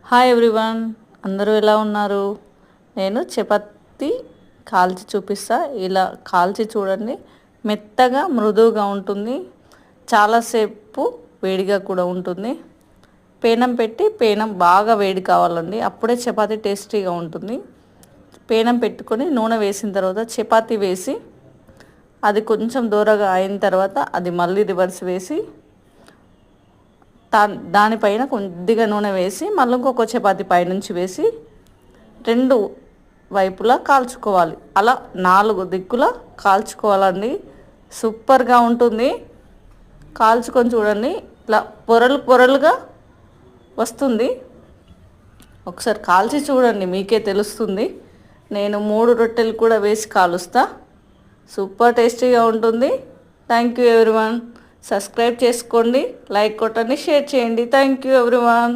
Hi everyone, అందరూ ఎలా ఉన్నారు? నేను చపాతి కాల్చి చూపిస్తా. ఇలా కాల్చి చూడండి, మెత్తగా మృదువుగా ఉంటుంది. చాలాసేపు వేడిగా కూడా ఉంటుంది. పేనం పెట్టి పేనం బాగా వేడి కావాలండి, అప్పుడే చపాతి టేస్టీగా ఉంటుంది. పేనం పెట్టుకొని నూనె వేసిన తర్వాత చపాతి వేసి అది కొంచెం దూరగా అయిన తర్వాత అది మళ్ళీ రివర్స్ వేసి దానిపైన కొద్దిగా నూనె వేసి మళ్ళీ ఇంకొక చపాతి పైనుంచి వేసి రెండు వైపులా కాల్చుకోవాలి. అలా 4 దిక్కులా కాల్చుకోవాలండి. సూపర్గా ఉంటుంది. కాల్చుకొని చూడండి, ఇట్లా పొరలు పొరలుగా వస్తుంది. ఒకసారి కాల్చి చూడండి, మీకే తెలుస్తుంది. నేను 3 రొట్టెలు కూడా వేసి కాలుస్తా. సూపర్ టేస్టీగా ఉంటుంది. Thank you everyone. సబ్స్క్రైబ్ చేసుకోండి, లైక్ కొట్టండి, షేర్ చేయండి. Thank you everyone.